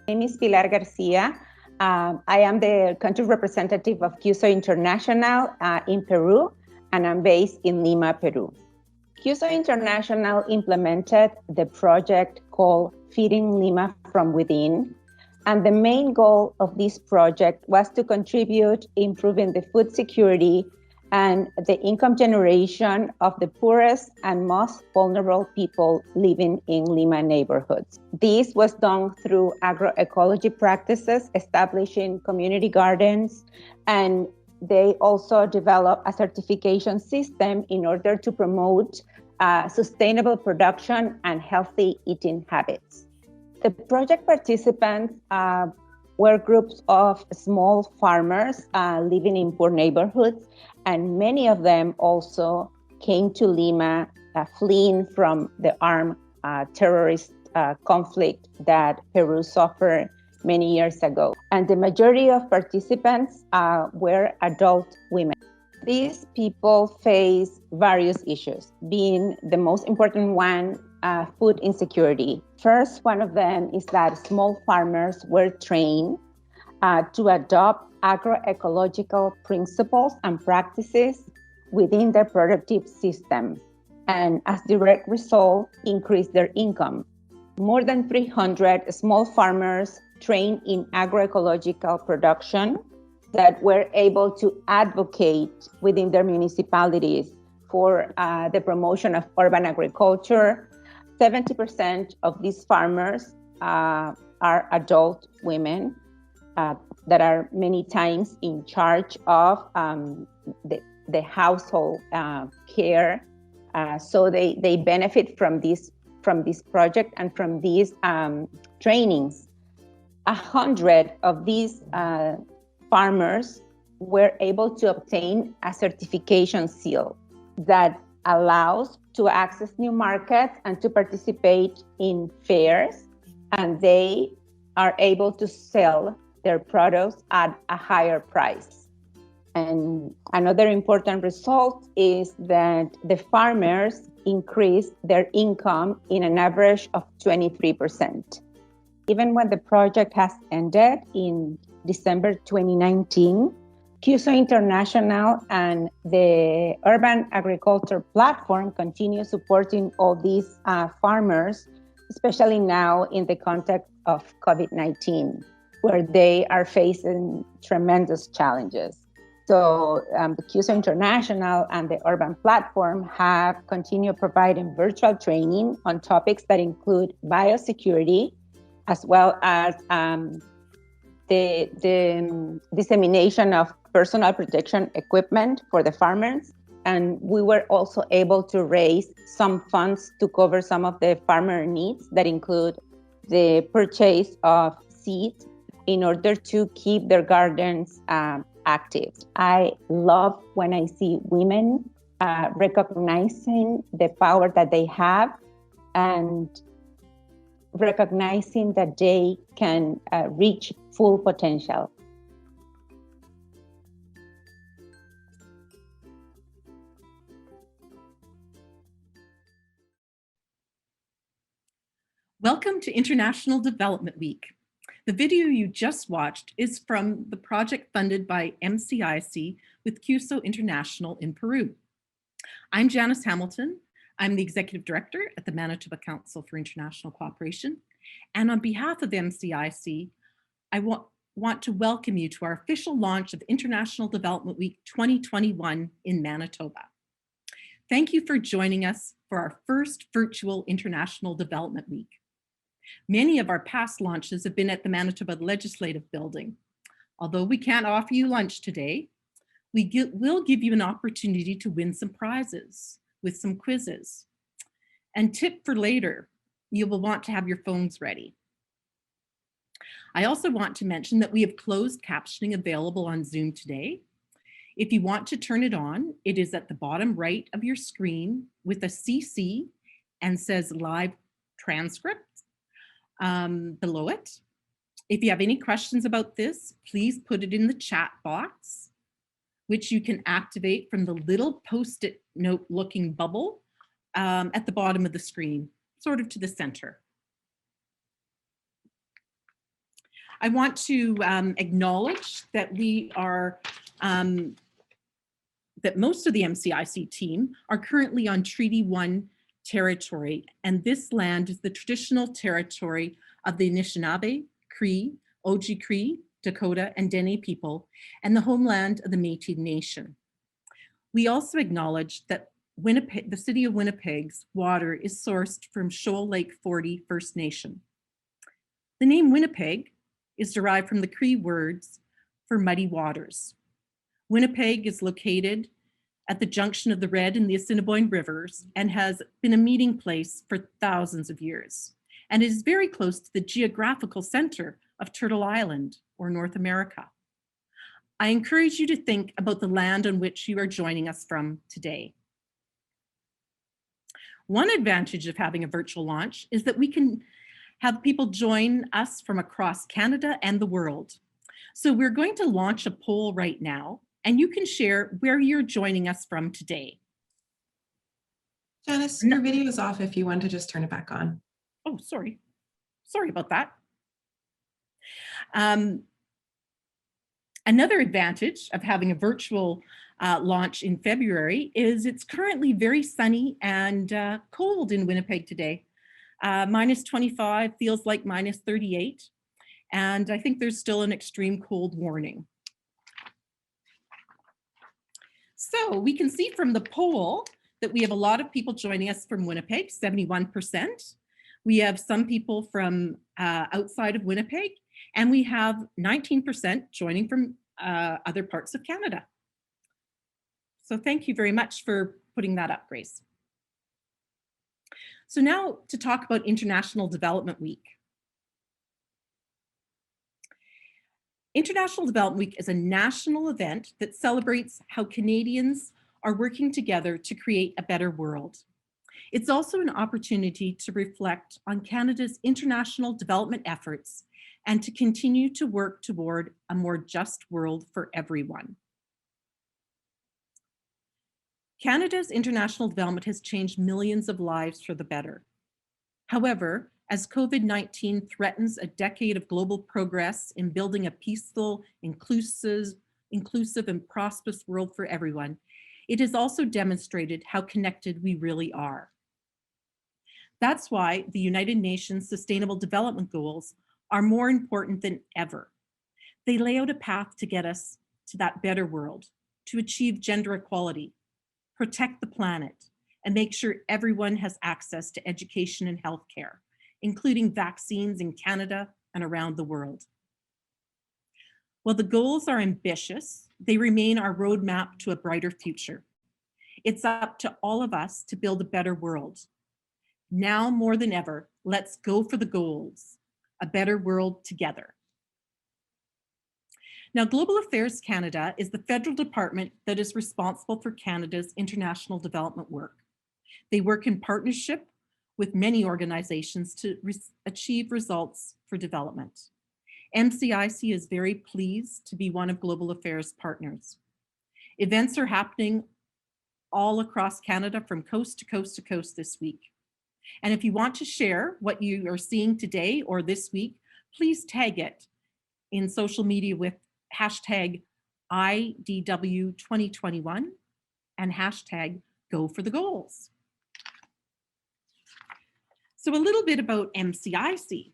My name is Pilar Garcia. I am the country representative of CUSO International in Peru, and I'm based in Lima, Peru. CUSO International implemented the project called Feeding Lima from Within, and the main goal of this project was to contribute improving the food security and the income generation of the poorest and most vulnerable people living in Lima neighborhoods. This was done through agroecology practices, establishing community gardens, and they also developed a certification system in order to promote sustainable production and healthy eating habits. The project participants were groups of small farmers living in poor neighborhoods, and many of them also came to Lima fleeing from the armed terrorist conflict that Peru suffered many years ago. And the majority of participants were adult women. These people face various issues, being the most important one, food insecurity. First, one of them is that small farmers were trained to adopt agroecological principles and practices within their productive system, and as direct result, increase their income. More than 300 small farmers trained in agroecological production that were able to advocate within their municipalities for the promotion of urban agriculture. 70% of these farmers are adult women that are many times in charge of the household care. So they benefit from this project and from these trainings. 100 of these farmers were able to obtain a certification seal that allows to access new markets and to participate in fairs, and they are able to sell their products at a higher price. And another important result is that the farmers increased their income in an average of 23%. Even when the project has ended in December 2019, CUSO International and the Urban Agriculture Platform continue supporting all these farmers, especially now in the context of COVID-19, where they are facing tremendous challenges. So the CUSO International and the Urban Platform have continued providing virtual training on topics that include biosecurity, as well as the dissemination of personal protection equipment for the farmers. And we were also able to raise some funds to cover some of the farmer needs that include the purchase of seeds in order to keep their gardens active. I love when I see women recognizing the power that they have and recognizing that they can reach full potential. Welcome to International Development Week. The video you just watched is from the project funded by MCIC with CUSO International in Peru. I'm Janice Hamilton. I'm the Executive Director at the Manitoba Council for International Cooperation. And on behalf of MCIC, I want to welcome you to our official launch of International Development Week 2021 in Manitoba. Thank you for joining us for our first virtual International Development Week. Many of our past launches have been at the Manitoba Legislative Building. Although we can't offer you lunch today, we'll give you an opportunity to win some prizes with some quizzes. And tip for later, you will want to have your phones ready. I also want to mention that we have closed captioning available on Zoom today. If you want to turn it on, it is at the bottom right of your screen with a CC and says live transcript below it. If you have any questions about this, please put it in the chat box, which you can activate from the little Post-it note looking bubble at the bottom of the screen, sort of to the center. I want to acknowledge that that most of the MCIC team are currently on Treaty 1 territory, and this land is the traditional territory of the Anishinaabe, Cree, Oji-Cree, Dakota, and Dene people, and the homeland of the Métis Nation. We also acknowledge that the city of Winnipeg's water is sourced from Shoal Lake 40 First Nation. The name Winnipeg is derived from the Cree words for muddy waters. Winnipeg is located at the junction of the Red and the Assiniboine rivers and has been a meeting place for thousands of years, and is very close to the geographical center of Turtle Island, or North America. I encourage you to think about the land on which you are joining us from today. One advantage of having a virtual launch is that we can have people join us from across Canada and the world. So we're going to launch a poll right now, and you can share where you're joining us from today. Janice, your video is off if you want to just turn it back on. Oh, sorry. Sorry about that. Another advantage of having a virtual launch in February is it's currently very sunny and cold in Winnipeg today. Minus 25 feels like minus 38. And I think there's still an extreme cold warning. So we can see from the poll that we have a lot of people joining us from Winnipeg, 71%. We have some people from outside of Winnipeg, and we have 19% joining from other parts of Canada. So thank you very much for putting that up, Grace. So now to talk about International Development Week. International Development Week is a national event that celebrates how Canadians are working together to create a better world. It's also an opportunity to reflect on Canada's international development efforts and to continue to work toward a more just world for everyone. Canada's international development has changed millions of lives for the better. However, as COVID-19 threatens a decade of global progress in building a peaceful, inclusive and prosperous world for everyone, it has also demonstrated how connected we really are. That's why the United Nations Sustainable Development Goals are more important than ever. They lay out a path to get us to that better world, to achieve gender equality, protect the planet, and make sure everyone has access to education and healthcare, including vaccines in Canada and around the world. While the goals are ambitious, they remain our roadmap to a brighter future. It's up to all of us to build a better world. Now more than ever, let's go for the goals, a better world together. Now, Global Affairs Canada is the federal department that is responsible for Canada's international development work. They work in partnership with many organizations to achieve results for development. MCIC is very pleased to be one of Global Affairs partners. Events are happening all across Canada from coast to coast to coast this week. And if you want to share what you are seeing today or this week, please tag it in social media with hashtag IDW 2021 and hashtag Go for the Goals. So a little bit about MCIC.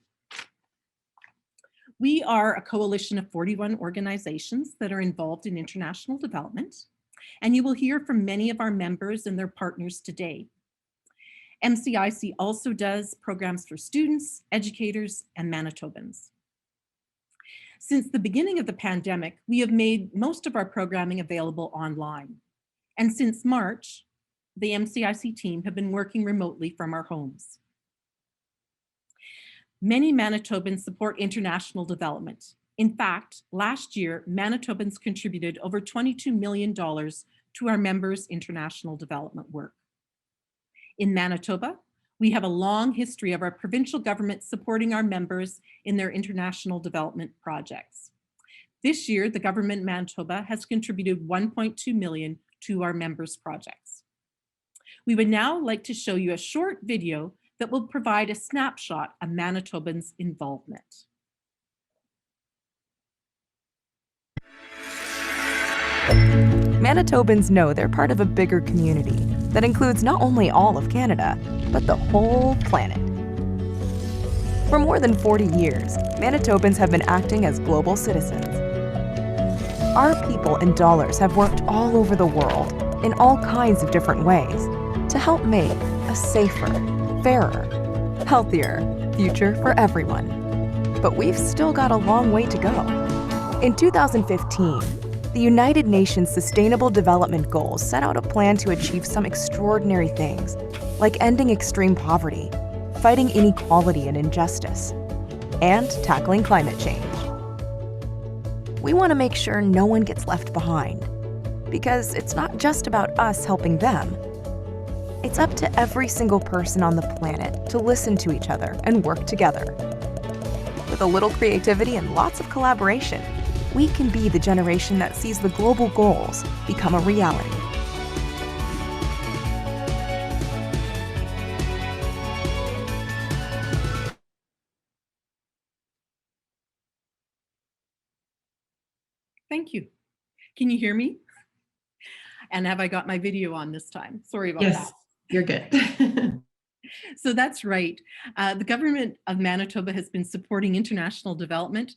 We are a coalition of 41 organizations that are involved in international development, and you will hear from many of our members and their partners today. MCIC also does programs for students, educators, and Manitobans. Since the beginning of the pandemic, we have made most of our programming available online. And since March, the MCIC team have been working remotely from our homes. Many Manitobans support international development. In fact, last year, Manitobans contributed over $22 million to our members' international development work. In Manitoba, we have a long history of our provincial government supporting our members in their international development projects. This year, the government of Manitoba has contributed $1.2 million to our members' projects. We would now like to show you a short video that will provide a snapshot of Manitobans' involvement. Manitobans know they're part of a bigger community that includes not only all of Canada, but the whole planet. For more than 40 years, Manitobans have been acting as global citizens. Our people and dollars have worked all over the world in all kinds of different ways to help make a safer, fairer, healthier future for everyone. But we've still got a long way to go. In 2015, the United Nations Sustainable Development Goals set out a plan to achieve some extraordinary things, like ending extreme poverty, fighting inequality and injustice, and tackling climate change. We want to make sure no one gets left behind, because it's not just about us helping them. It's up to every single person on the planet to listen to each other and work together. With a little creativity and lots of collaboration, we can be the generation that sees the global goals become a reality. Thank you. Can you hear me? And have I got my video on this time? Sorry about that. Yes, you're good. So that's right. The government of Manitoba has been supporting international development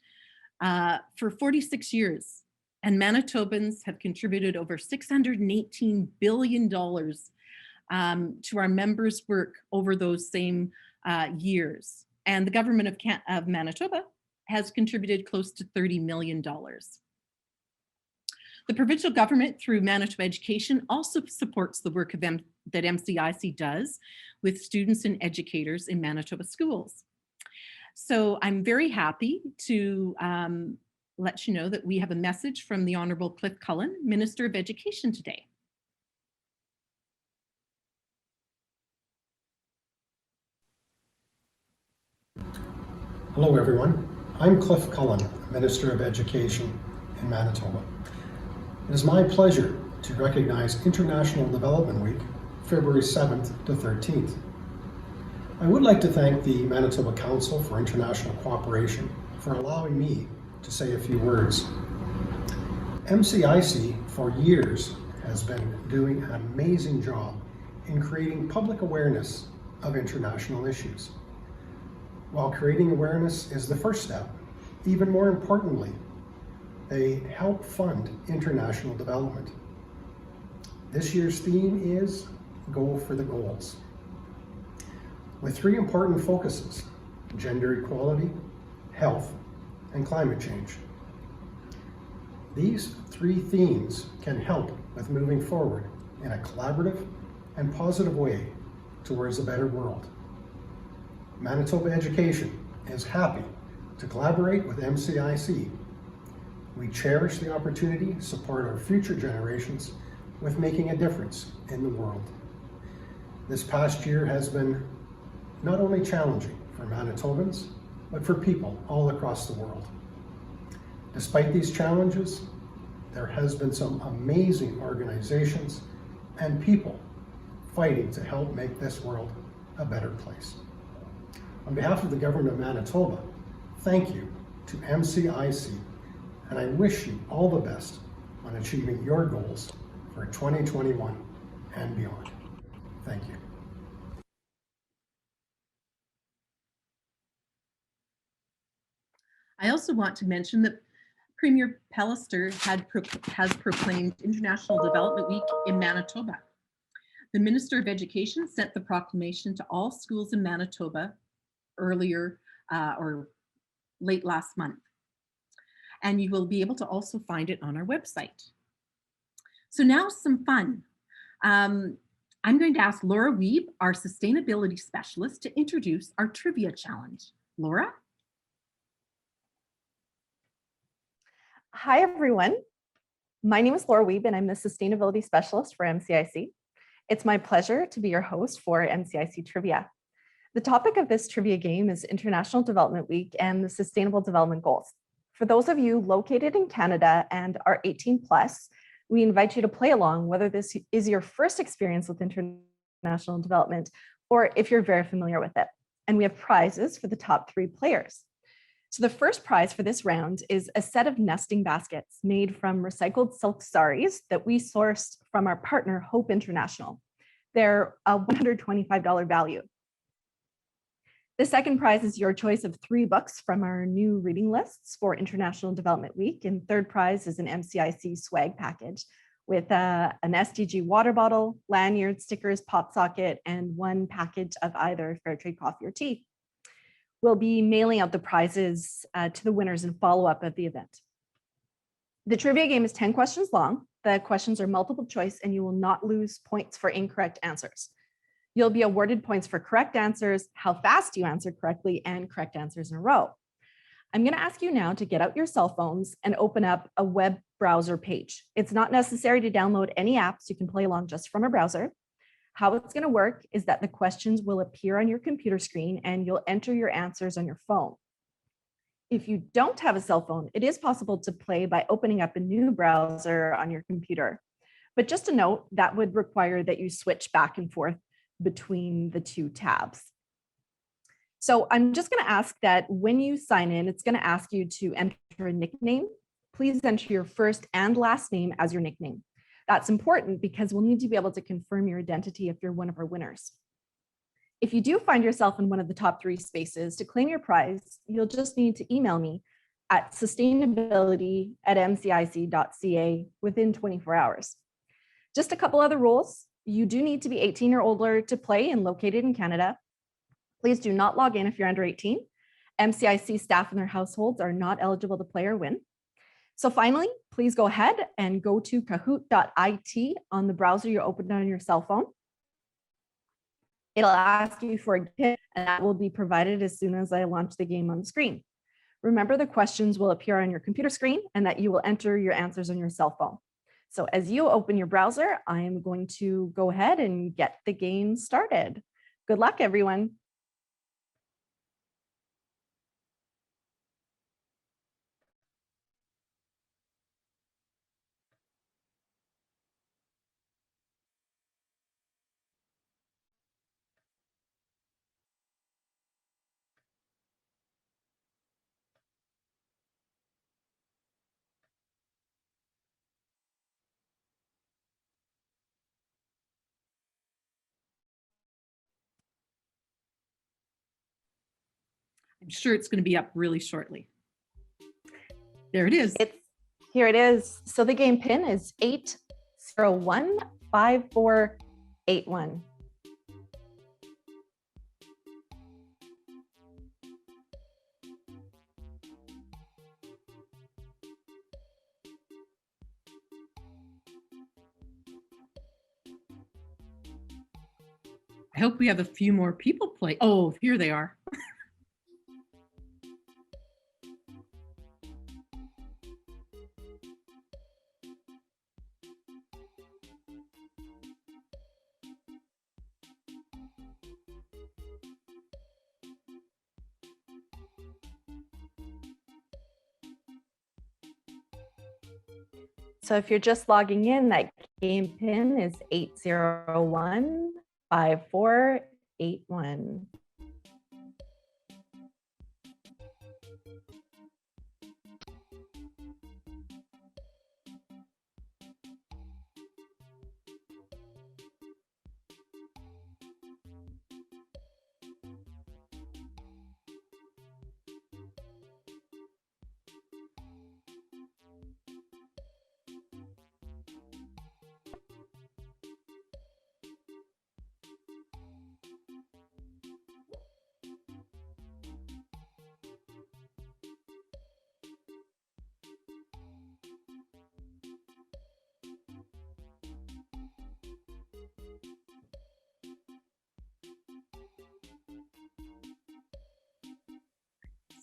for 46 years, and Manitobans have contributed over $618 billion to our members' work over those same years. And the government of Manitoba has contributed close to $30 million. The provincial government, through Manitoba Education, also supports the work that MCIC does with students and educators in Manitoba schools. So I'm very happy to let you know that we have a message from the Honourable Cliff Cullen, Minister of Education, today. Hello everyone, I'm Cliff Cullen, Minister of Education in Manitoba. It is my pleasure to recognize International Development Week, February 7th to 13th. I would like to thank the Manitoba Council for International Cooperation for allowing me to say a few words. MCIC for years has been doing an amazing job in creating public awareness of international issues. While creating awareness is the first step, even more importantly, they help fund international development. This year's theme is Go for the Goals, with three important focuses: gender equality, health, and climate change. These three themes can help with moving forward in a collaborative and positive way towards a better world. Manitoba Education is happy to collaborate with MCIC. We cherish the opportunity to support our future generations with making a difference in the world. This past year has been not only challenging for Manitobans, but for people all across the world. Despite these challenges, there has been some amazing organizations and people fighting to help make this world a better place. On behalf of the Government of Manitoba, thank you to MCIC, and I wish you all the best on achieving your goals for 2021 and beyond. Thank you. I also want to mention that Premier Pellister has proclaimed International Development Week in Manitoba. The Minister of Education sent the proclamation to all schools in Manitoba earlier or late last month. And you will be able to also find it on our website. So now some fun. I'm going to ask Laura Wiebe, our sustainability specialist, to introduce our trivia challenge. Laura? Hi, everyone. My name is Laura Wiebe, and I'm the Sustainability Specialist for MCIC. It's my pleasure to be your host for MCIC Trivia. The topic of this trivia game is International Development Week and the Sustainable Development Goals. For those of you located in Canada and are 18 plus, we invite you to play along, whether this is your first experience with international development or if you're very familiar with it. And we have prizes for the top 3 players. So the first prize for this round is a set of nesting baskets made from recycled silk saris that we sourced from our partner, Hope International. They're a $125 value. The second prize is your choice of 3 books from our new reading lists for International Development Week. And third prize is an MCIC swag package with an SDG water bottle, lanyard, stickers, pop socket, and 1 package of either Fairtrade coffee or tea. We'll be mailing out the prizes to the winners in follow-up of the event. The trivia game is 10 questions long. The questions are multiple choice and you will not lose points for incorrect answers. You'll be awarded points for correct answers, how fast you answered correctly, and correct answers in a row. I'm going to ask you now to get out your cell phones and open up a web browser page. It's not necessary to download any apps. You can play along just from a browser. How it's going to work is that the questions will appear on your computer screen and you'll enter your answers on your phone. If you don't have a cell phone, it is possible to play by opening up a new browser on your computer. But just a note, that would require that you switch back and forth between the 2 tabs. So I'm just going to ask that when you sign in, it's going to ask you to enter a nickname. Please enter your first and last name as your nickname. That's important because we'll need to be able to confirm your identity if you're one of our winners. If you do find yourself in one of the top 3 spaces, to claim your prize, you'll just need to email me at sustainability@mcic.ca within 24 hours. Just a couple other rules. You do need to be 18 or older to play and located in Canada. Please do not log in if you're under 18. MCIC staff and their households are not eligible to play or win. So finally, please go ahead and go to kahoot.it on the browser you opened on your cell phone. It'll ask you for a PIN, and that will be provided as soon as I launch the game on the screen. Remember, the questions will appear on your computer screen and that you will enter your answers on your cell phone. So as you open your browser, I am going to go ahead and get the game started. Good luck, everyone. I'm sure it's going to be up really shortly. There it is. Here it is. So the game PIN is 8015481. I hope we have a few more people play. Oh, here they are. So if you're just logging in, that game PIN is 8015481.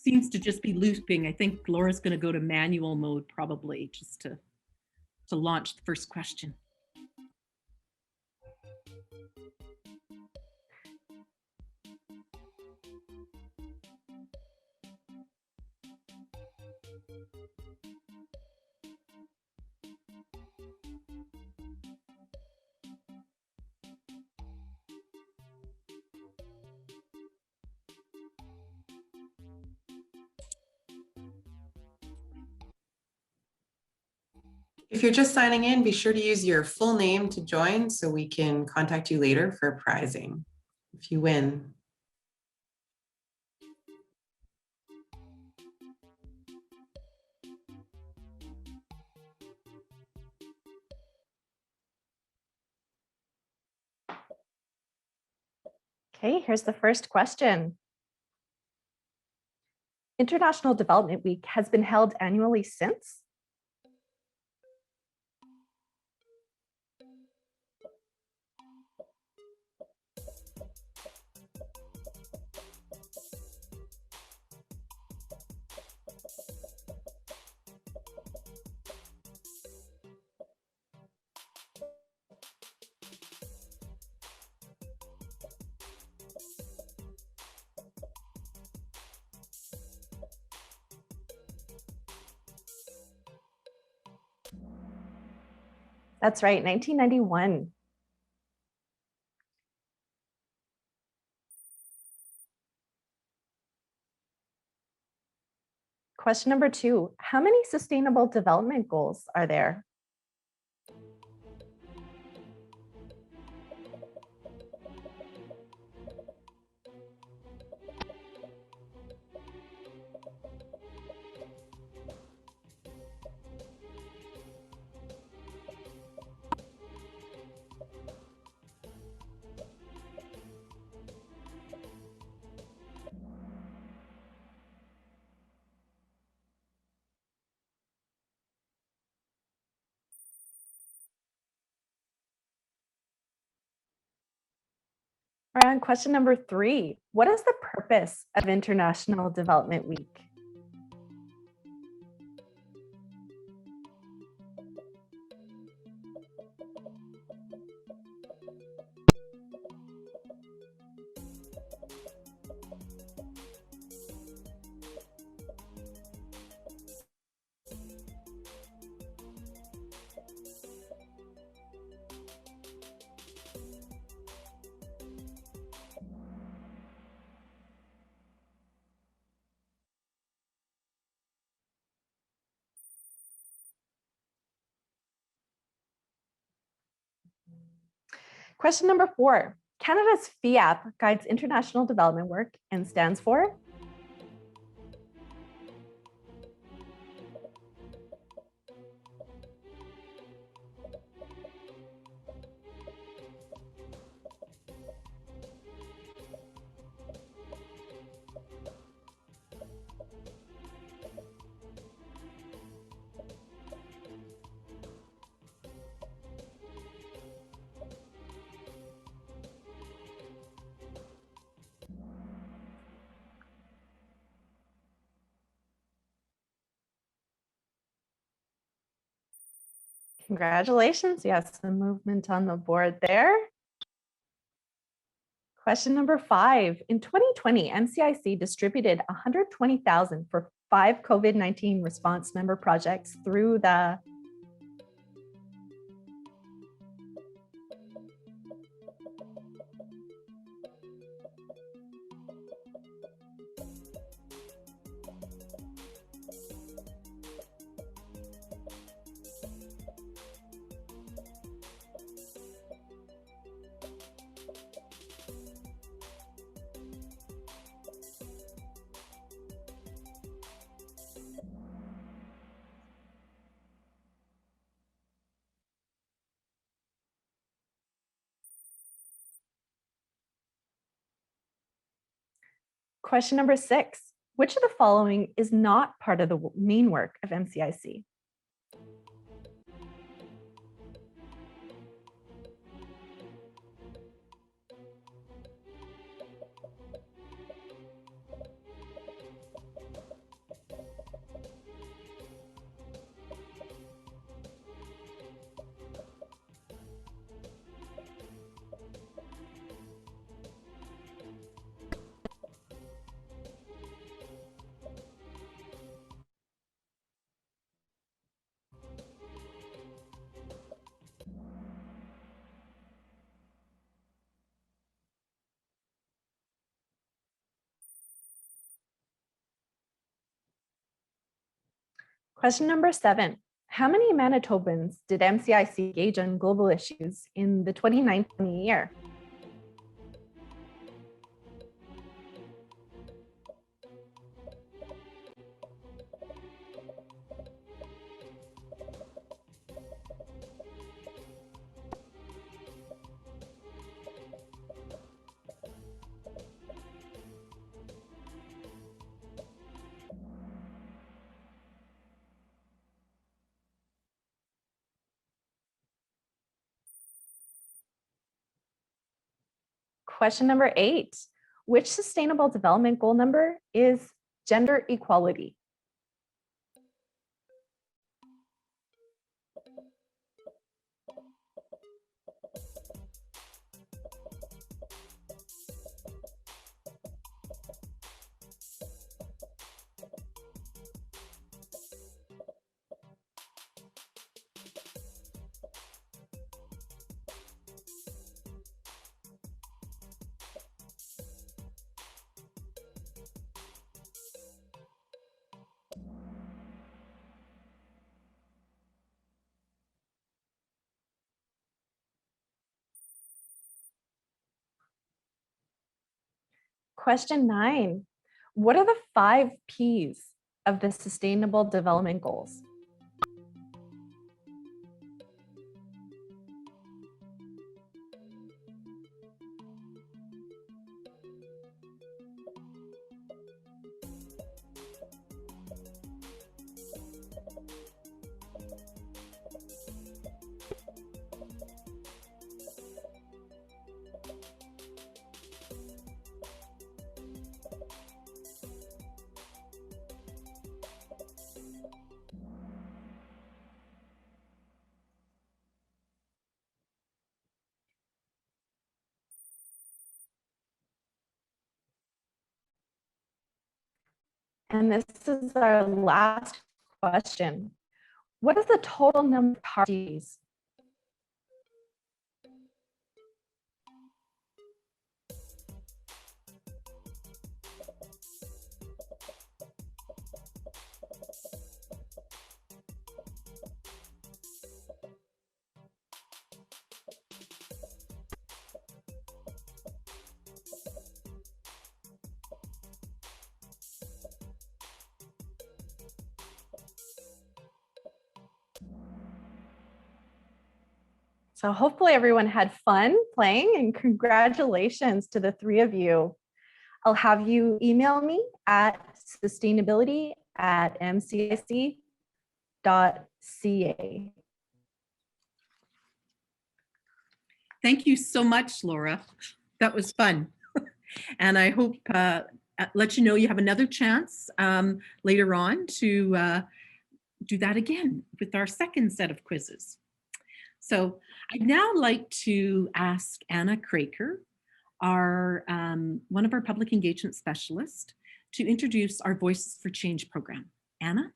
Seems to just be looping. I think Laura's going to go to manual mode probably just to launch the first question. If you're just signing in, be sure to use your full name to join so we can contact you later for prizing if you win. Okay, here's the first question. International Development Week has been held annually since? That's right, 1991. Question number 2, how many sustainable development goals are there? We're on question number 3. What is the purpose of International Development Week? Question number 4. Canada's FIAP guides international development work and stands for? Congratulations, you have some movement on the board there. Question number 5. In 2020, MCIC distributed $120,000 for 5 COVID-19 response member projects through the Question number 6. Which of the following is not part of the main work of MCIC? Question number 7. How many Manitobans did MCIC engage on global issues in the 2019 year? Question number 8. Which sustainable development goal number is gender equality? Question 9. What are the 5 P's of the Sustainable Development Goals? And this is our last question. What is the total number of parties? So hopefully everyone had fun playing, and congratulations to the 3 of you. I'll have you email me at sustainability@mcic.ca. Thank you so much, Laura. That was fun. And I hope let you know you have another chance later on to do that again with our second set of quizzes. So I'd now like to ask Anna Kraker, our one of our public engagement specialists, to introduce our Voices for Change program. Anna?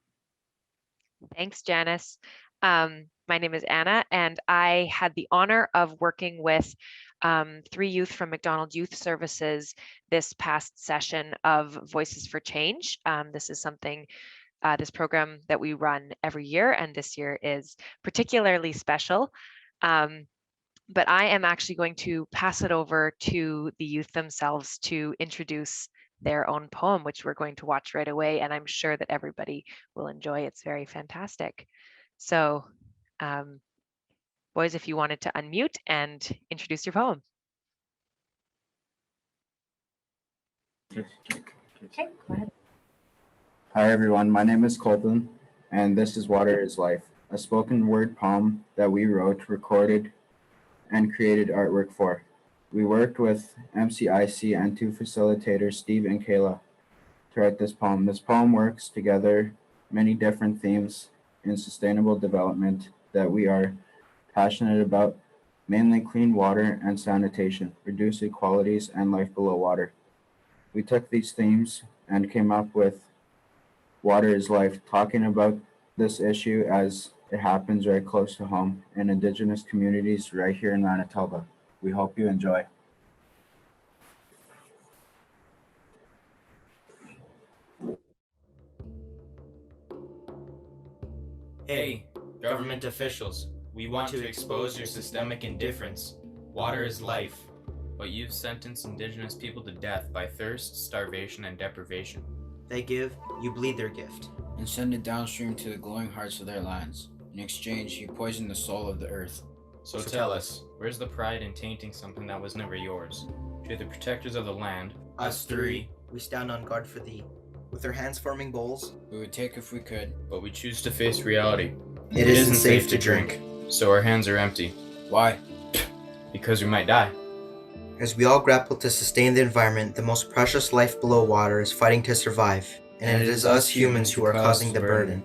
Thanks, Janice. My name is Anna, and I had the honor of working with 3 youth from McDonald Youth Services this past session of Voices for Change. This is something, this program that we run every year, and this year is particularly special. But I am actually going to pass it over to the youth themselves to introduce their own poem, which we're going to watch right away, and I'm sure that everybody will enjoy. It's very fantastic. So, boys, if you wanted to unmute and introduce your poem. Okay, go ahead. Hi everyone, my name is Colton, and this is Water is Life, a spoken word poem that we wrote, recorded, and created artwork for. We worked with MCIC and 2 facilitators, Steve and Kayla, to write this poem. This poem works together many different themes in sustainable development that we are passionate about, mainly clean water and sanitation, reduce inequalities, and life below water. We took these themes and came up with Water is Life, talking about this issue as it happens right close to home in Indigenous communities right here in Manitoba. We hope you enjoy. Hey, Government officials, we want to expose your systemic indifference. Water is life. But you've sentenced indigenous people to death by thirst, starvation, and deprivation. They give, you bleed their gift. And send it downstream to the glowing hearts of their lands. In exchange, you poison the soul of the earth. So tell us, where's the pride in tainting something that was never yours? To the protectors of the land, Us three, we stand on guard for thee. With our hands forming bowls, We would take if we could. but we choose to face reality. it isn't safe to drink. So our hands are empty, Why? because we might die. As we all grapple to sustain the environment, the most precious life below water is fighting to survive, and it is us humans who are causing the burden.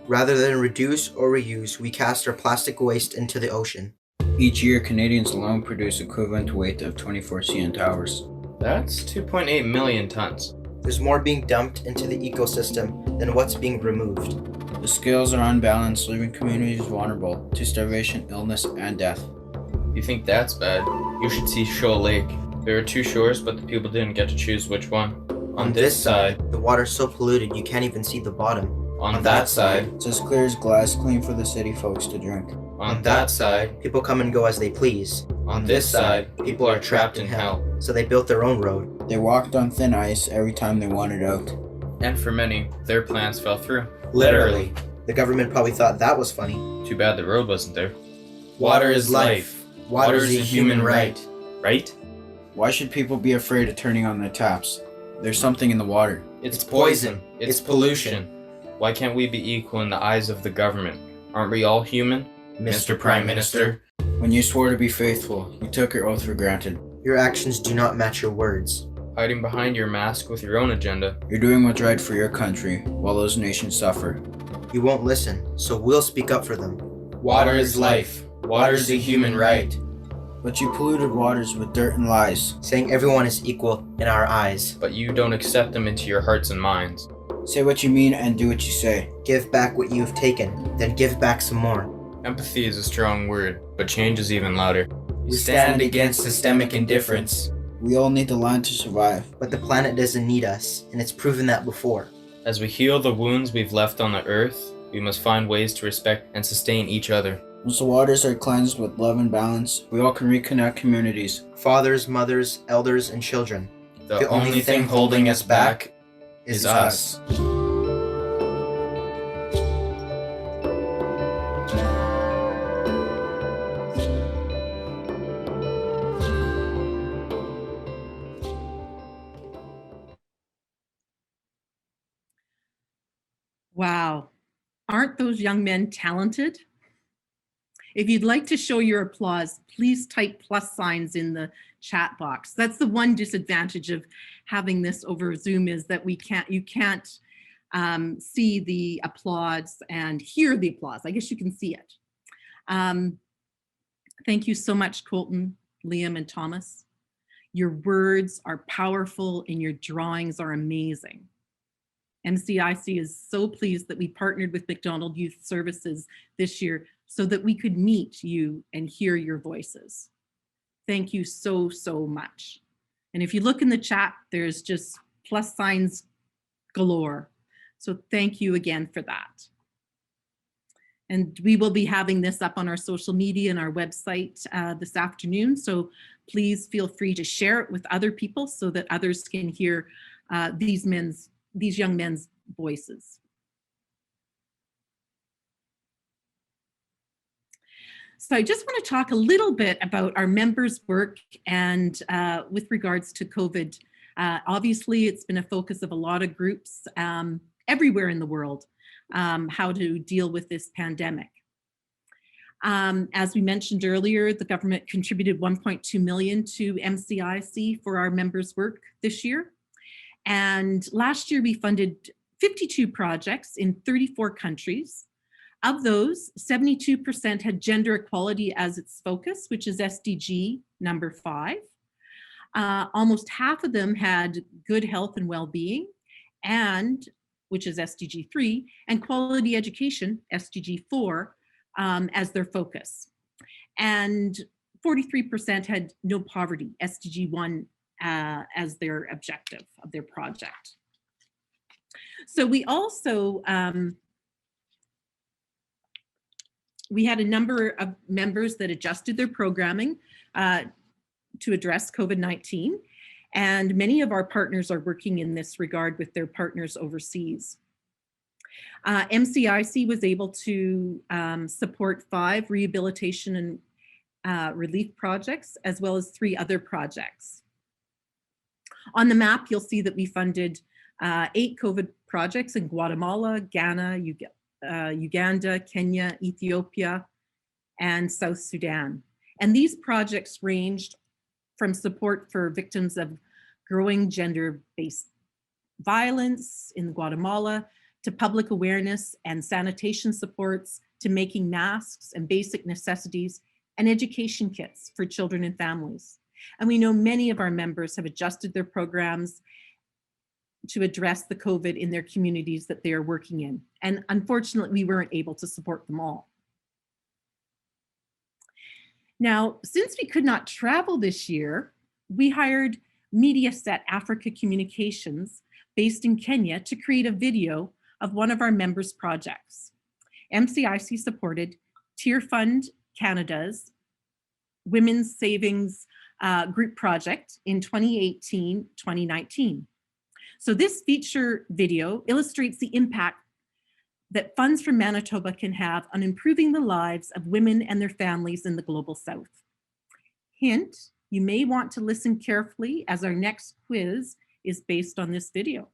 Rather than reduce or reuse, we cast our plastic waste into the ocean. Each year, Canadians alone produce equivalent weight of 24 CN towers. That's 2.8 million tons. There's more being dumped into the ecosystem than what's being removed. The scales are unbalanced, leaving communities vulnerable to starvation, illness, and death. You think that's bad? You should see Shoal Lake. There are two shores, but the people didn't get to choose which one. On this side, the water's so polluted you can't even see the bottom. on that side, It's as clear as glass, clean for the city folks to drink. on that side, People come and go as they please. on this side, people are trapped in hell. So they built their own road. They walked on thin ice every time they wanted out. And for many, their plans fell through. Literally. The government probably thought that was funny. Too bad the road wasn't there. Water is life. Water is a human right. Right? Why should people be afraid of turning on their taps? There's something in the water. It's poison. It's pollution. Why can't we be equal in the eyes of the government? Aren't we all human? Mr. Prime Minister. When you swore to be faithful, you took your oath for granted. Your actions do not match your words. Hiding behind your mask with your own agenda. You're doing what's right for your country, while those nations suffer. You won't listen, so we'll speak up for them. Water is life. Water is a human right. But you polluted waters with dirt and lies. Saying everyone is equal in our eyes. But you don't accept them into your hearts and minds. Say what you mean and do what you say. Give back what you have taken, then give back some more. Empathy is a strong word, but change is even louder. We stand against systemic indifference. We all need the land to survive. But the planet doesn't need us, and it's proven that before. As we heal the wounds we've left on the earth, we must find ways to respect and sustain each other. Once the waters are cleansed with love and balance, we all can reconnect communities. Fathers, mothers, elders, and children. The only thing holding us back is us. Wow. Aren't those young men talented? If you'd like to show your applause, please type plus signs in the chat box. That's the one disadvantage of having this over Zoom, is that you can't see the applause and hear the applause. I guess you can see it. Thank you so much, Colton, Liam, and Thomas. Your words are powerful and your drawings are amazing. MCIC is so pleased that we partnered with McDonald Youth Services this year so that we could meet you and hear your voices. Thank you so, so much. And if you look in the chat, there's just plus signs galore. So thank you again for that. And we will be having this up on our social media and our website this afternoon. So please feel free to share it with other people so that others can hear these young men's voices. So I just want to talk a little bit about our members' work and with regards to COVID. Obviously, it's been a focus of a lot of groups everywhere in the world, how to deal with this pandemic. As we mentioned earlier, the government contributed $1.2 million to MCIC for our members' work this year. And last year we funded 52 projects in 34 countries. Of those, 72% had gender equality as its focus, which is SDG number 5. Almost half of them had good health and well-being, and which is SDG 3, and quality education, SDG 4, as their focus. And 43% had no poverty, SDG 1, as their objective of their project. So we also We had a number of members that adjusted their programming to address COVID-19, and many of our partners are working in this regard with their partners overseas. MCIC was able to support 5 rehabilitation and relief projects, as well as 3 other projects. On the map, you'll see that we funded 8 COVID projects in Guatemala, Ghana, Uganda, Kenya, Ethiopia, and South Sudan. And these projects ranged from support for victims of growing gender-based violence in Guatemala, to public awareness and sanitation supports, to making masks and basic necessities, and education kits for children and families. And we know many of our members have adjusted their programs to address the COVID in their communities that they are working in. And unfortunately, we weren't able to support them all. Now, since we could not travel this year, we hired Mediaset Africa Communications based in Kenya to create a video of one of our members' projects. MCIC supported Tier Fund Canada's Women's Savings Group project in 2018-2019. So this feature video illustrates the impact that funds from Manitoba can have on improving the lives of women and their families in the Global South. Hint, you may want to listen carefully as our next quiz is based on this video.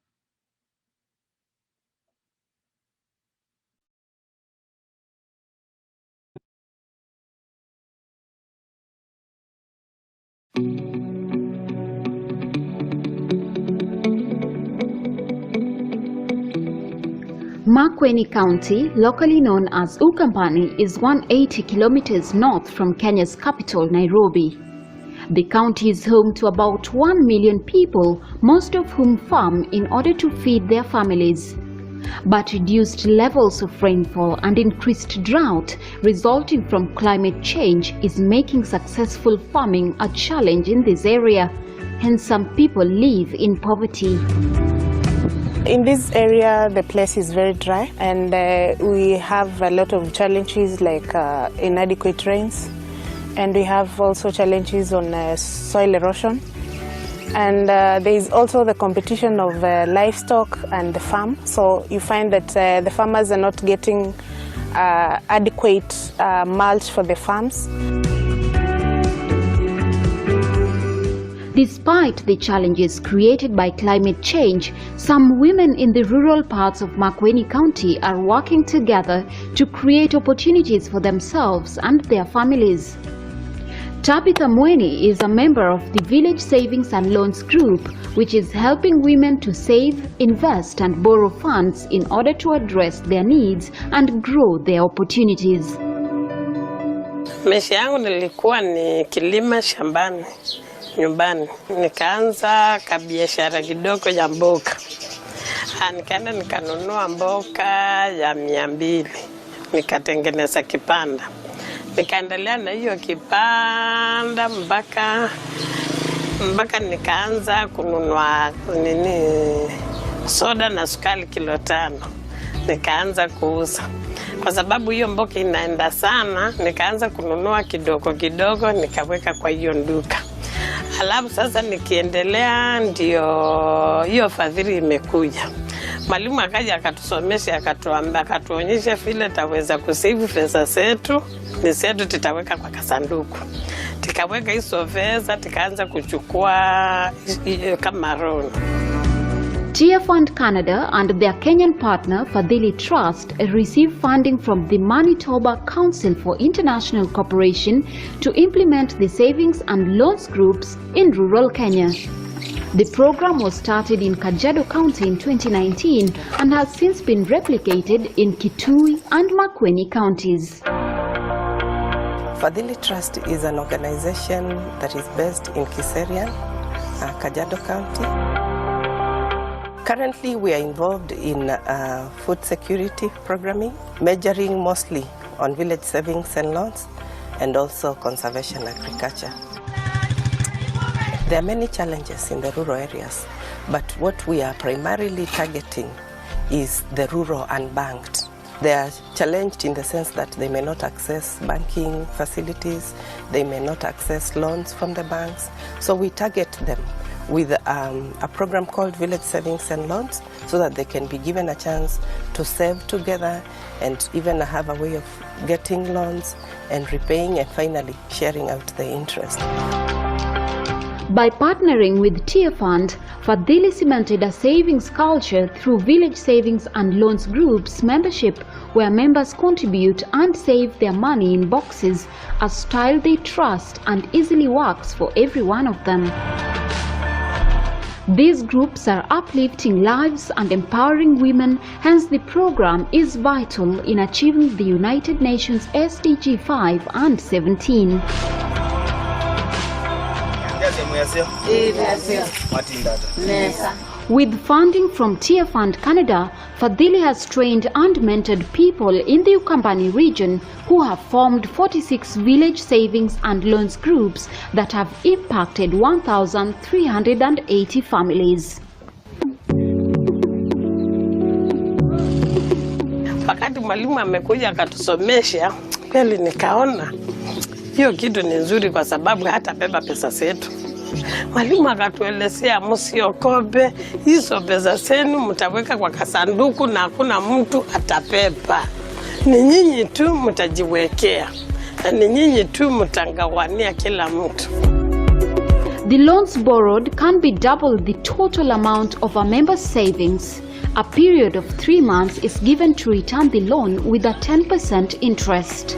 Makueni County, locally known as Ukambani, is 180 kilometers north from Kenya's capital, Nairobi. The county is home to about 1 million people, most of whom farm in order to feed their families. But reduced levels of rainfall and increased drought resulting from climate change is making successful farming a challenge in this area. Hence, some people live in poverty. In this area, the place is very dry, and we have a lot of challenges like inadequate rains, and we have also challenges on soil erosion. And there is also the competition of livestock and the farm. So you find that the farmers are not getting adequate mulch for the farms. Despite the challenges created by climate change, some women in the rural parts of Makueni County are working together to create opportunities for themselves and their families. Tabitha Mweni is a member of the Village Savings and Loans Group, which is helping women to save, invest and borrow funds in order to address their needs and grow their opportunities. Maisha yangu nilikuwa ni kilima shambani nyumbani. Nikaanza kabiashara kidogo ya mboga. Nikaenda nikanunua mboga ya 200. Nikatengeneza kipanda. Nikaendelea na hiyo kipanda mpaka nikaanza kununua soda na sukari kilo 5. Nikaanza kuuza. Kwa sababu hiyo mboga inaenda sana, nikaanza kununua kidogo kidogo nikaweka kwa hiyo duka. Alafu sasa nikiendelea ndio hiyo fadhili imekuja. Mwalimu akaja akatusomesha akatuonyesha vile taweza kusave pesa zetu, ni zetu tutaweka kwa kasanduku. Tikaweka hizo pesa tikaanza kuchukua kama loan. Tier Fund Canada and their Kenyan partner Fadhili Trust receive funding from the Manitoba Council for International Cooperation to implement the savings and loans groups in rural Kenya. The program was started in Kajiado County in 2019 and has since been replicated in Kitui and Makueni counties. Fadhili Trust is an organization that is based in Kiserian, Kajiado County. Currently, we are involved in food security programming, majoring mostly on village savings and loans, and also conservation agriculture. There are many challenges in the rural areas, but what we are primarily targeting is the rural unbanked. They are challenged in the sense that they may not access banking facilities, they may not access loans from the banks. So we target them with a program called Village Savings and Loans so that they can be given a chance to save together and even have a way of getting loans and repaying and finally sharing out the interest. By partnering with Tier Fund, Fadhili cemented a savings culture through Village Savings and Loans Groups membership, where members contribute and save their money in boxes, a style they trust and easily works for every one of them. These groups are uplifting lives and empowering women, hence the program is vital in achieving the United Nations SDG 5 and 17. With funding from Tier Fund Canada, Fadhili has trained and mentored people in the Ukambani region who have formed 46 village savings and loans groups that have impacted 1,380 families. Wakati mwalimu amekuja akatusomesha, kweli nikaona hiyo kitu ni nzuri kwa sababu hata beba pesa zetu. Mwalimu akatuelezea msiokope, hizo pesa zenu mtaweka kwa kasanduku na hakuna mtu atapepa. Ni nyinyi tu mtajiwekea na ni nyinyi tu mtangawania kila mtu. The loans borrowed can be double the total amount of a member's savings. A period of 3 months is given to return the loan with a 10% interest.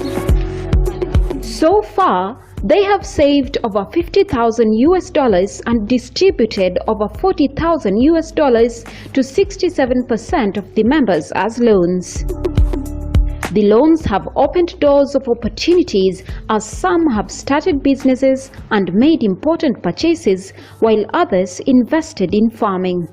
So far, they have saved over $50,000 and distributed over $40,000 to 67% of the members as loans. The loans have opened doors of opportunities as some have started businesses and made important purchases while others invested in farming.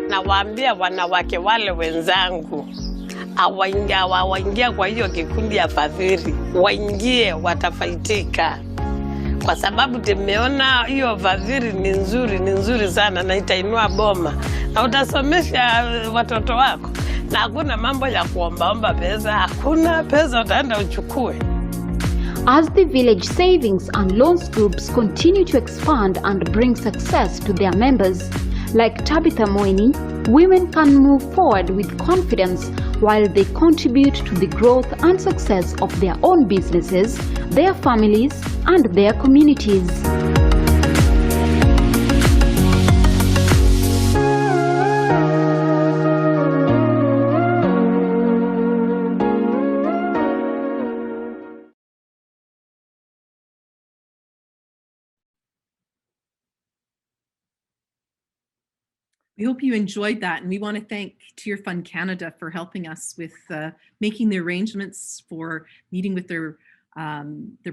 Nawaambia wanawake wale wenzangu hawaingia kwa hiyo kikundi ya Fadhili, waingie, watafaitika. Kwa sababu tumeona hiyo Fadhili ni nzuri sana na itainua boma na utasomesha watoto wako na hakuna mambo ya kuombaomba pesa, hakuna pesa utaenda uchukue. As the village savings and loans groups continue to expand and bring success to their members, like Tabitha Moini, women can move forward with confidence while they contribute to the growth and success of their own businesses, their families, and their communities. We hope you enjoyed that, and we want to thank Tier Fund Canada for helping us with making the arrangements for meeting with their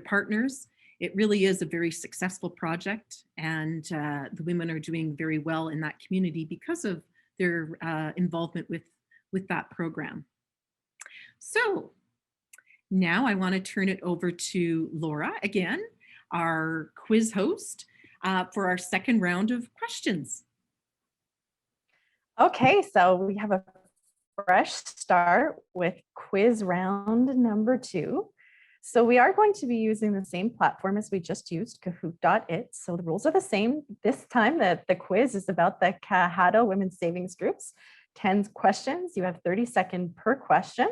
partners. It really is a very successful project, and the women are doing very well in that community because of their involvement with that program. So now I want to turn it over to Laura again, our quiz host, for our second round of questions. Okay, so we have a fresh start with quiz round number 2. So we are going to be using the same platform as we just used, Kahoot.it. So the rules are the same. This time the quiz is about the Kahado Women's Savings Groups. 10 questions, you have 30 seconds per question,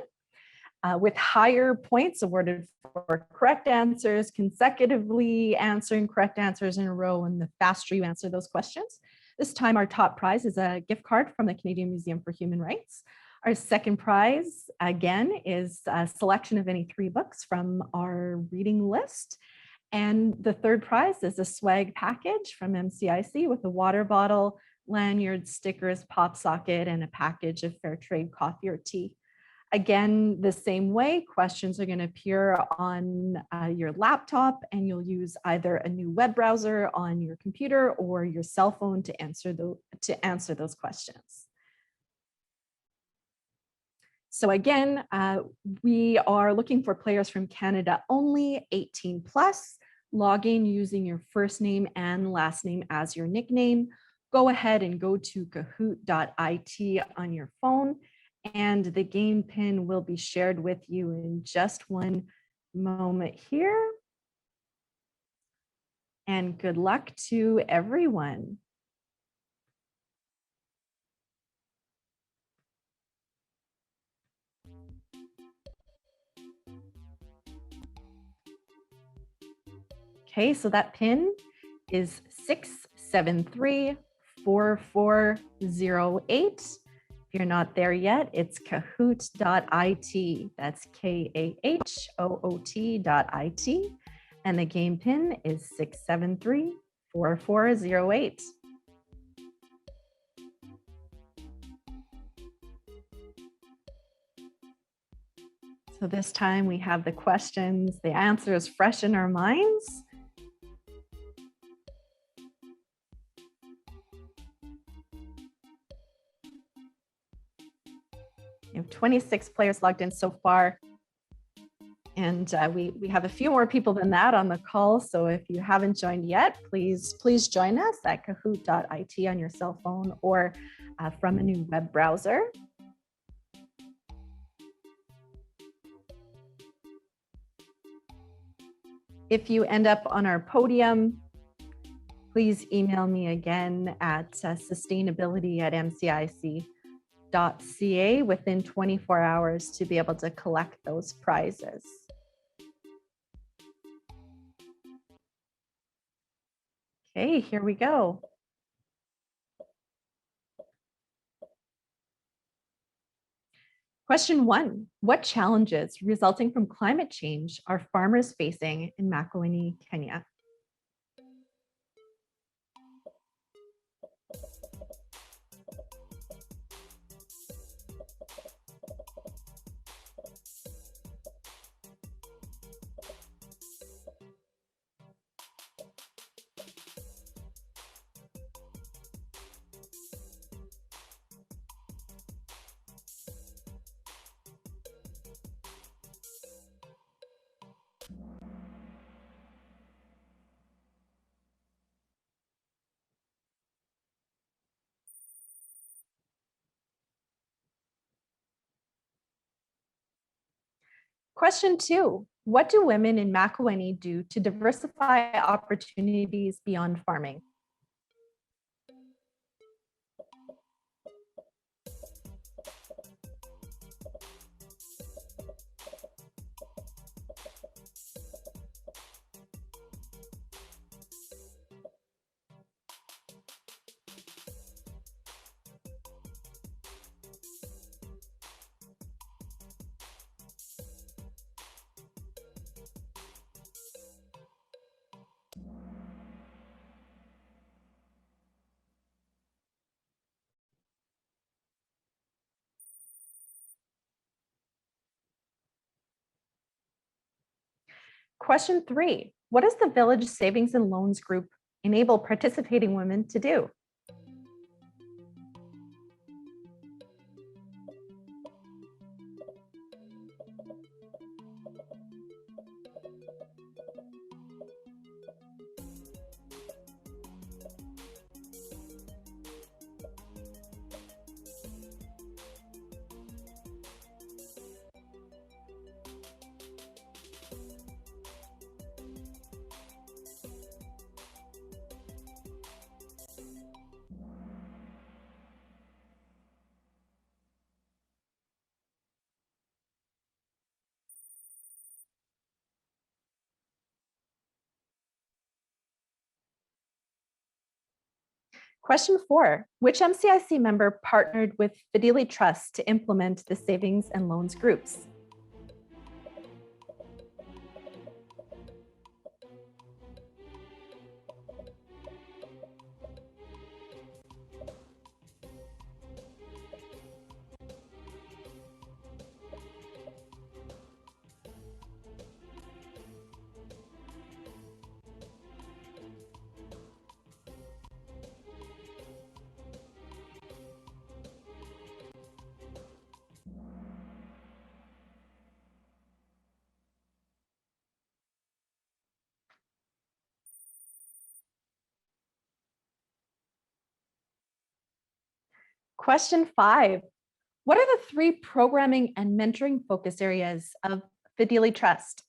with higher points awarded for correct answers, consecutively answering correct answers in a row, and the faster you answer those questions. This time, our top prize is a gift card from the Canadian Museum for Human Rights. Our second prize, again, is a selection of any 3 books from our reading list. And the third prize is a swag package from MCIC with a water bottle, lanyard, stickers, pop socket, and a package of fair trade coffee or tea. Again, the same way, questions are going to appear on your laptop, and you'll use either a new web browser on your computer or your cell phone to answer those questions. So again, we are looking for players from Canada only, 18+. Log in using your first name and last name as your nickname. go ahead and go to kahoot.it on your phone, and the game pin will be shared with you in just one moment here. And good luck to everyone. Okay, so that pin is 6734408. If you're not there yet, it's kahoot.it. That's KAHOOT.it. And the game pin is 6734408. So this time we have the questions, the answers fresh in our minds. We have 26 players logged in so far. And we have a few more people than that on the call. So if you haven't joined yet, please join us at kahoot.it on your cell phone or from a new web browser. If you end up on our podium, please email me again at sustainability@mcic.ca within 24 hours to be able to collect those prizes. Okay, here we go. Question 1, what challenges resulting from climate change are farmers facing in Makueni, Kenya? Question 2, what do women in Makueni do to diversify opportunities beyond farming? Question 3, what does the Village Savings and Loans Group enable participating women to do? Question 4, which MCIC member partnered with Fideli Trust to implement the savings and loans groups? Question 5. What are the 3 programming and mentoring focus areas of Fideli Trust?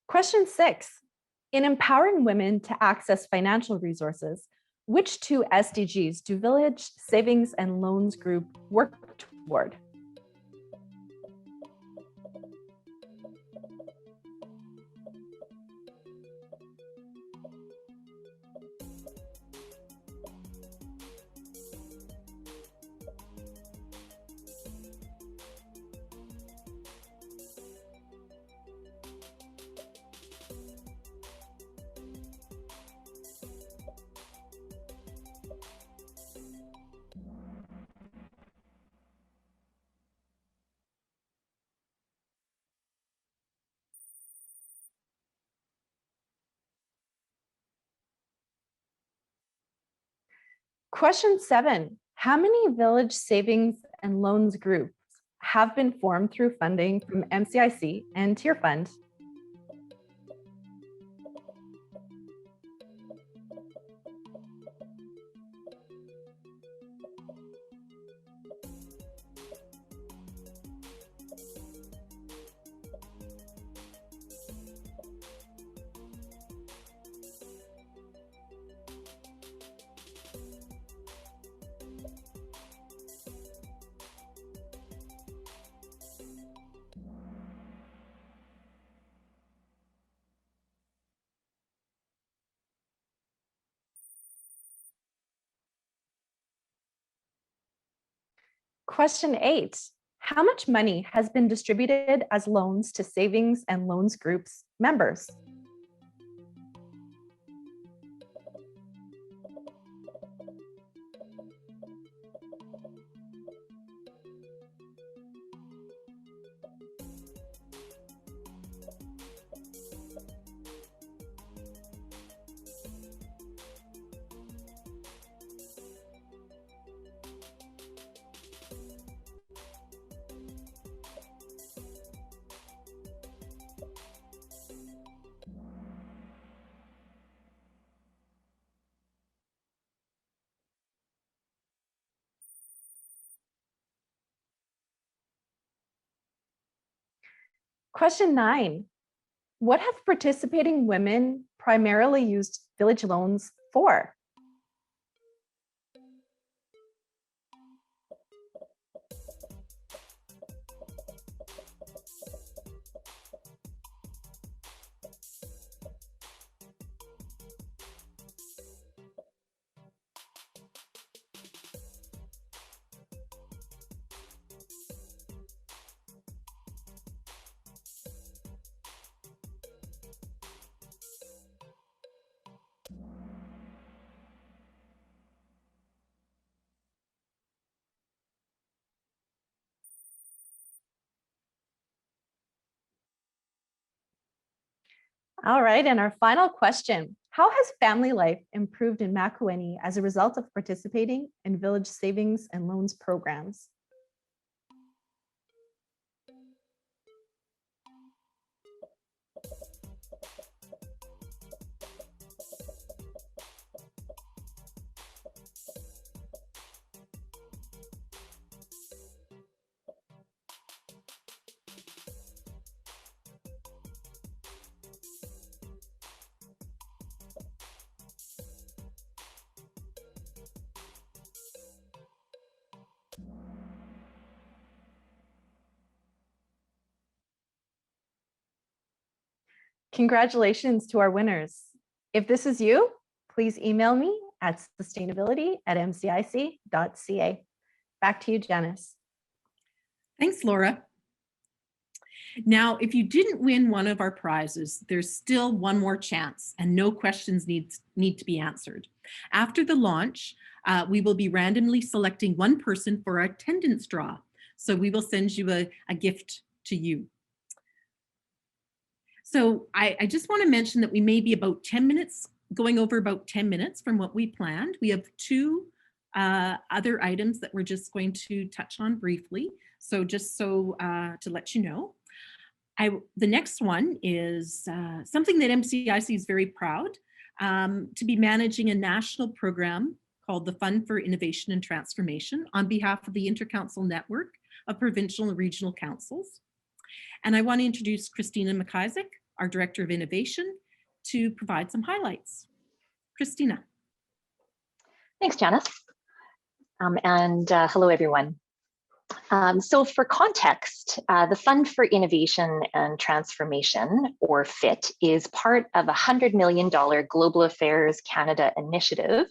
Question 6. In empowering women to access financial resources, which 2 SDGs do Village Savings and Loans Group work toward? Question 7. How many Village Savings and Loans Groups have been formed through funding from MCIC and Tier Fund? Question 8. How much money has been distributed as loans to Savings and Loans Groups members? Question 9. What have participating women primarily used Village loans for? All right, and our final question. How has family life improved in Makueni as a result of participating in Village Savings and Loans programs? Congratulations to our winners. If this is you, please email me at sustainability@mcic.ca. Back to you, Janice. Thanks, Laura. Now, if you didn't win one of our prizes, there's still one more chance and no questions need to be answered. After the launch, we will be randomly selecting one person for our attendance draw. So we will send you a gift to you. So I just want to mention that we may be about 10 minutes, going over about 10 minutes from what we planned. We have two other items that we're just going to touch on briefly. So just so to let you know. The next one is something that MCIC is very proud to be managing a national program called the Fund for Innovation and Transformation on behalf of the Intercouncil Network of Provincial and Regional Councils. And I want to introduce Christina McIsaac, our Director of Innovation, to provide some highlights. Christina. Thanks, Janice. Hello, everyone. So for context, the Fund for Innovation and Transformation, or FIT, is part of a $100 million Global Affairs Canada initiative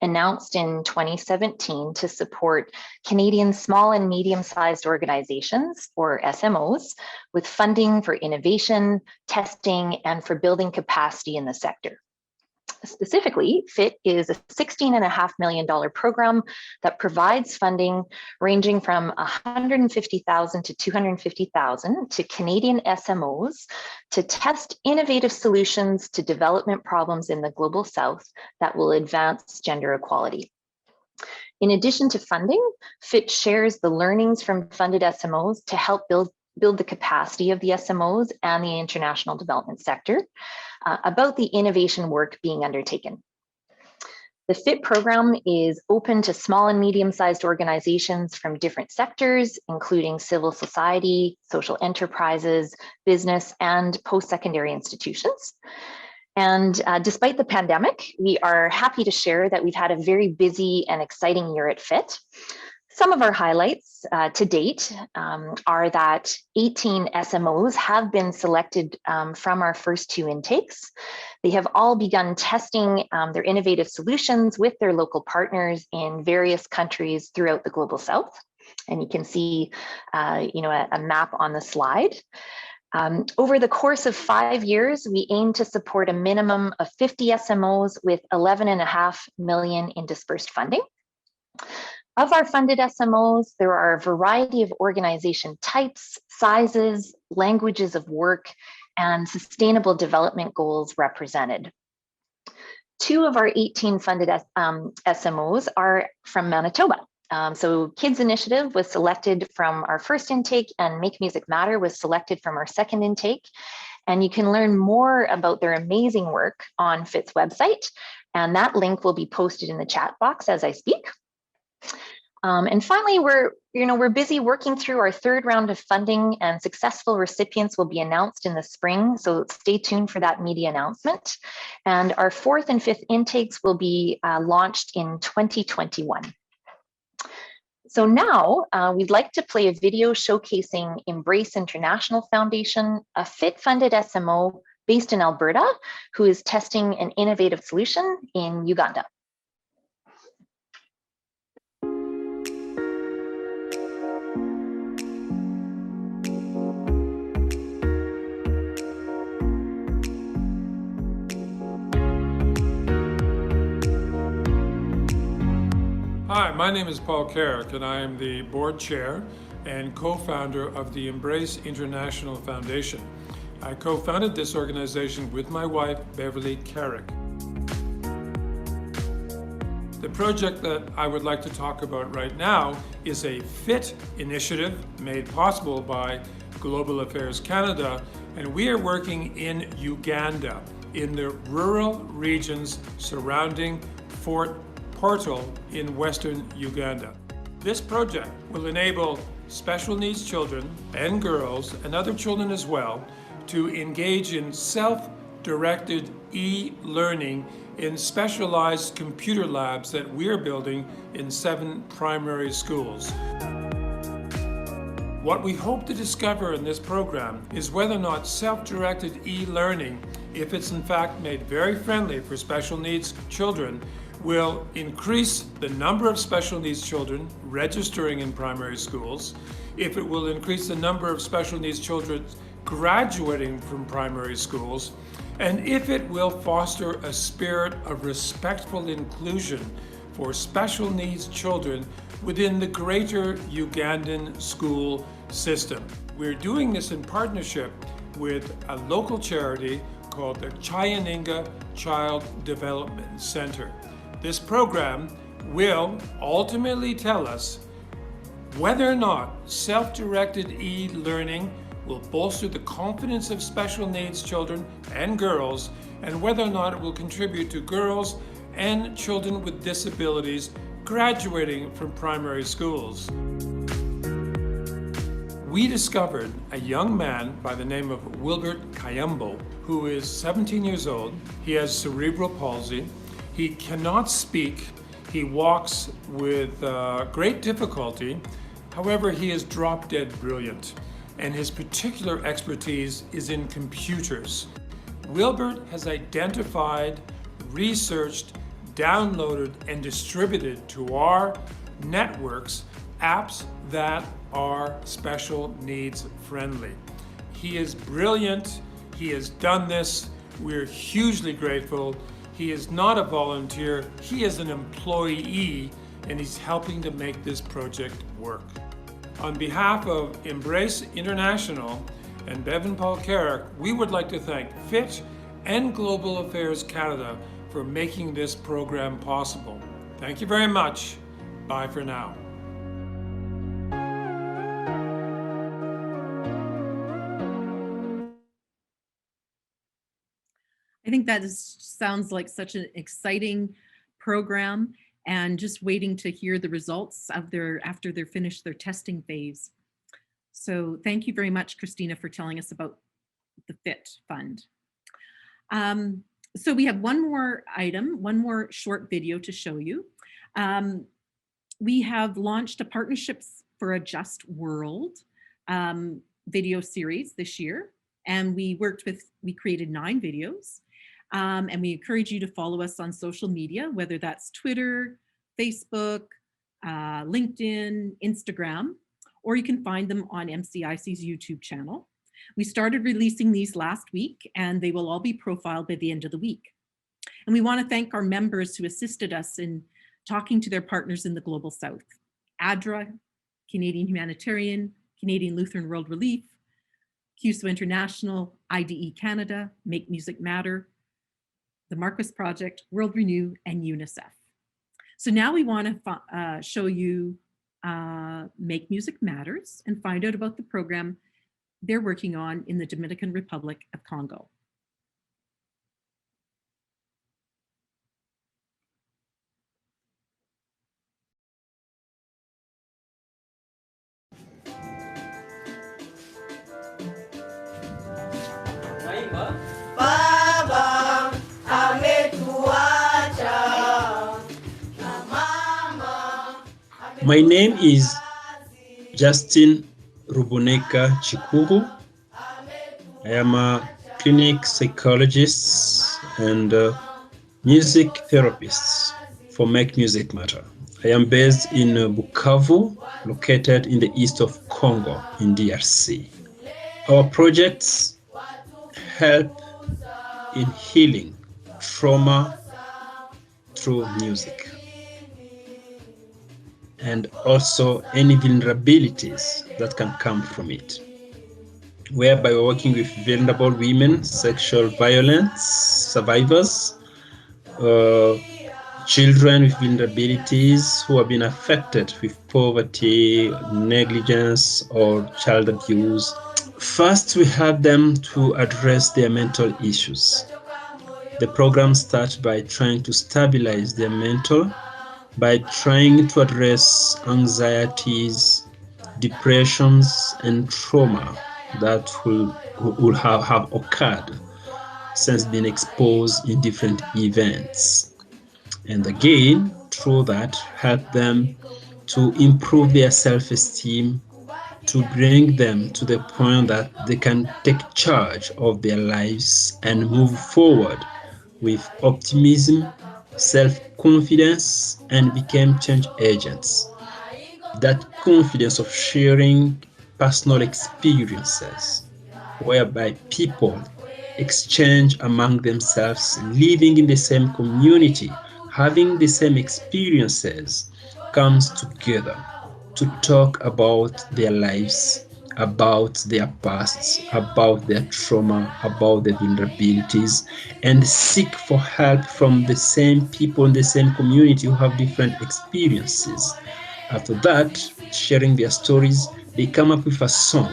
announced in 2017 to support Canadian small and medium-sized organizations, or SMOs, with funding for innovation, testing, and for building capacity in the sector. Specifically, FIT is a $16.5 million program that provides funding ranging from $150,000 to $250,000 to Canadian SMOs to test innovative solutions to development problems in the Global South that will advance gender equality. In addition to funding, FIT shares the learnings from funded SMOs to help build the capacity of the SMOs and the international development sector about the innovation work being undertaken. The FIT program is open to small and medium-sized organizations from different sectors, including civil society, social enterprises, business, and post-secondary institutions. And despite the pandemic, we are happy to share that we've had a very busy and exciting year at FIT. Some of our highlights to date are that 18 SMOs have been selected from our first two intakes. They have all begun testing their innovative solutions with their local partners in various countries throughout the Global South. And you can see a map on the slide. Over the course of 5 years, we aim to support a minimum of 50 SMOs with $11.5 million in dispersed funding. Of our funded SMOs, there are a variety of organization types, sizes, languages of work, and sustainable development goals represented. 2 of our 18 funded SMOs are from Manitoba. So Kids Initiative was selected from our first intake, and Make Music Matter was selected from our second intake. And you can learn more about their amazing work on FIT's website, and that link will be posted in the chat box as I speak. And finally, we're busy working through our 3rd round of funding, and successful recipients will be announced in the spring. So stay tuned for that media announcement. And our 4th and 5th intakes will be launched in 2021. So now we'd like to play a video showcasing Embrace International Foundation, a FIT-funded SMO based in Alberta, who is testing an innovative solution in Uganda. Hi, my name is Paul Carrick, and I am the board chair and co-founder of the Embrace International Foundation. I co-founded this organization with my wife, Beverly Carrick. The project that I would like to talk about right now is a FIT initiative made possible by Global Affairs Canada, and we are working in Uganda, in the rural regions surrounding Fort Portal in Western Uganda. This project will enable special needs children and girls, and other children as well, to engage in self-directed e-learning in specialized computer labs that we're building in 7 primary schools. What we hope to discover in this program is whether or not self-directed e-learning, if it's in fact made very friendly for special needs children, will increase the number of special needs children registering in primary schools, if it will increase the number of special needs children graduating from primary schools, and if it will foster a spirit of respectful inclusion for special needs children within the greater Ugandan school system. We're doing this in partnership with a local charity called the Chayaninga Child Development Center. This program will ultimately tell us whether or not self-directed e-learning will bolster the confidence of special needs children and girls, and whether or not it will contribute to girls and children with disabilities graduating from primary schools. We discovered a young man by the name of Wilbert Kayambo, who is 17 years old. He has cerebral palsy. He cannot speak. He walks with great difficulty. However, he is drop-dead brilliant, and his particular expertise is in computers. Wilbert has identified, researched, downloaded, and distributed to our networks apps that are special needs friendly. He is brilliant. He has done this. We're hugely grateful. He is not a volunteer. He is an employee, and he's helping to make this project work. On behalf of Embrace International and Bevan Paul Carrick, we would like to thank FIT and Global Affairs Canada for making this program possible. Thank you very much. Bye for now. I think that sounds like such an exciting program, and just waiting to hear the results of after they're finished their testing phase. So thank you very much, Christina, for telling us about the FIT Fund. So we have one more item, one more short video to show you. We have launched a Partnerships for a Just World video series this year, and we created 9 videos. And we encourage you to follow us on social media, whether that's Twitter, Facebook, LinkedIn, Instagram, or you can find them on MCIC's YouTube channel. We started releasing these last week, and they will all be profiled by the end of the week. And we want to thank our members who assisted us in talking to their partners in the Global South: ADRA, Canadian Humanitarian, Canadian Lutheran World Relief, CUSO International, IDE Canada, Make Music Matter, the Marquis Project, World Renew, and UNICEF. So now we want to show you Make Music Matters and find out about the program they're working on in the Dominican Republic of Congo. Baba ametuacha na mama. My name is Justin Ruboneka Chikuru. I am a clinic psychologist and music therapist for Make Music Matter. I am based in Bukavu, located in the east of Congo in DRC. Our projects help in healing trauma through music, and also any vulnerabilities that can come from it, whereby we're working with vulnerable women, sexual violence survivors, children with vulnerabilities who have been affected with poverty, negligence, or child abuse. First, we help them to address their mental issues. The program starts by trying to stabilize their mental, by trying to address anxieties, depressions, and trauma that will have occurred since being exposed in different events. And again, through that, help them to improve their self-esteem, to bring them to the point that they can take charge of their lives and move forward with optimism, self-confidence, and became change agents. That confidence of sharing personal experiences, whereby people exchange among themselves, living in the same community, having the same experiences, comes together to talk about their lives, about their pasts, about their trauma, about their vulnerabilities, and seek for help from the same people in the same community who have different experiences. After that, sharing their stories, they come up with a song.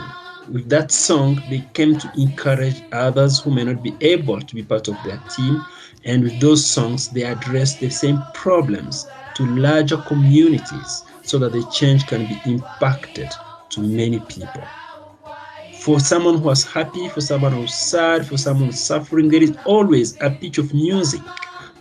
With that song, they came to encourage others who may not be able to be part of their team. And with those songs, they address the same problems to larger communities so that the change can be impacted to many people. For someone who is happy, for someone who's sad, for someone who's suffering, there is always a pitch of music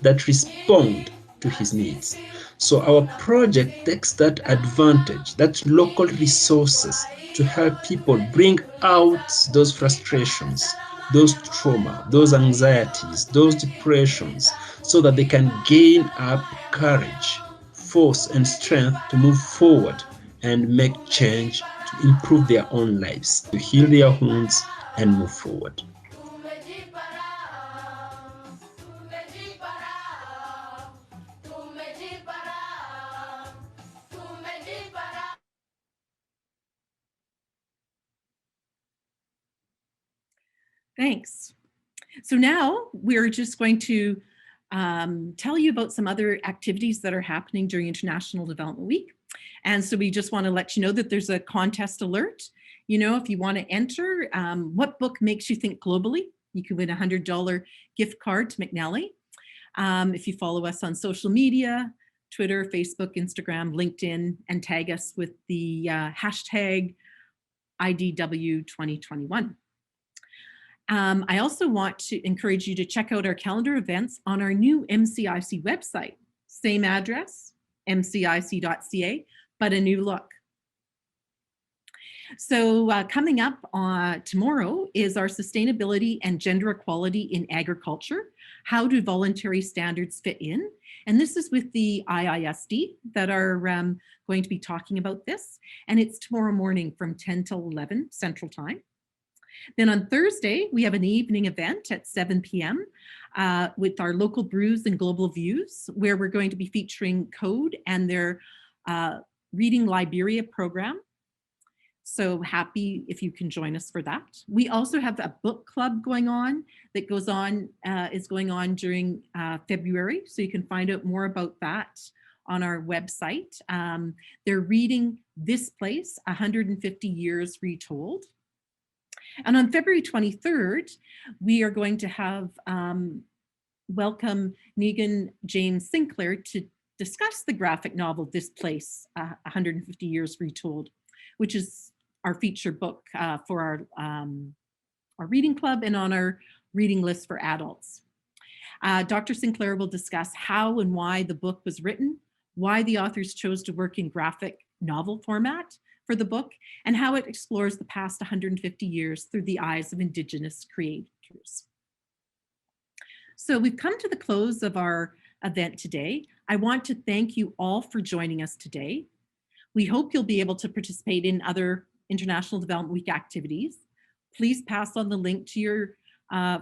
that responds to his needs. So our project takes that advantage, that local resources to help people bring out those frustrations, those trauma, those anxieties, those depressions, so that they can gain up courage, force, and strength to move forward and make change, to improve their own lives, to heal their wounds and move forward. Thanks. So now we're just going to tell you about some other activities that are happening during International Development Week. And so we just want to let you know that there's a contest alert. You know, if you want to enter, what book makes you think globally? You can win a $100 gift card to McNally. If you follow us on social media, Twitter, Facebook, Instagram, LinkedIn, and tag us with the hashtag IDW 2021. I also want to encourage you to check out our calendar events on our new MCIC website. Same address, mcic.ca, but a new look. So coming up tomorrow is our Sustainability and Gender Equality in Agriculture. How do voluntary standards fit in? And this is with the IISD that are going to be talking about this. And it's tomorrow morning from 10 till 11 Central Time. Then on Thursday, we have an evening event at 7 p.m. With our local brews and global views, where we're going to be featuring Code and their Reading Liberia program. So happy if you can join us for that. We also have a book club going on that is going on during February. So you can find out more about that on our website. They're reading This Place, 150 Years Retold. And on February 23rd, we are going to have welcome Negan James Sinclair to discuss the graphic novel This Place, 150 Years Retold, which is our feature book for our reading club and on our reading list for adults. Dr. Sinclair will discuss how and why the book was written, why the authors chose to work in graphic novel format for the book, and how it explores the past 150 years through the eyes of Indigenous creators. So we've come to the close of our event today. I want to thank you all for joining us today. We hope you'll be able to participate in other International Development Week activities. Please pass on the link to your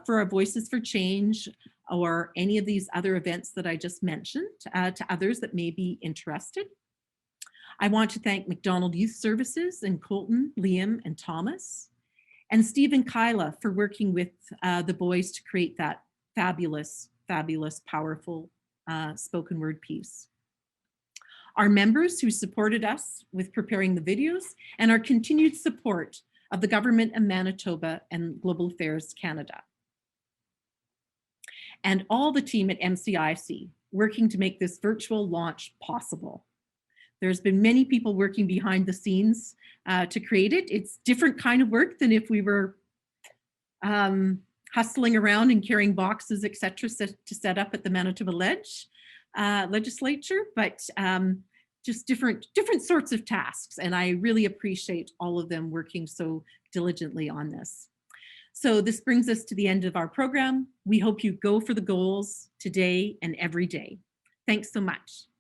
for our Voices for Change or any of these other events that I just mentioned to others that may be interested. I want to thank McDonald Youth Services and Colton, Liam, and Thomas, and Steve and Kyla for working with the boys to create that fabulous, powerful spoken word piece. Our members who supported us with preparing the videos, and our continued support of the Government of Manitoba and Global Affairs Canada. And all the team at MCIC working to make this virtual launch possible. There's been many people working behind the scenes to create it. It's different kind of work than if we were hustling around and carrying boxes, etc., to set up at the Manitoba legislature, but just different sorts of tasks. And I really appreciate all of them working so diligently on this. So this brings us to the end of our program. We hope you go for the goals today and every day. Thanks so much.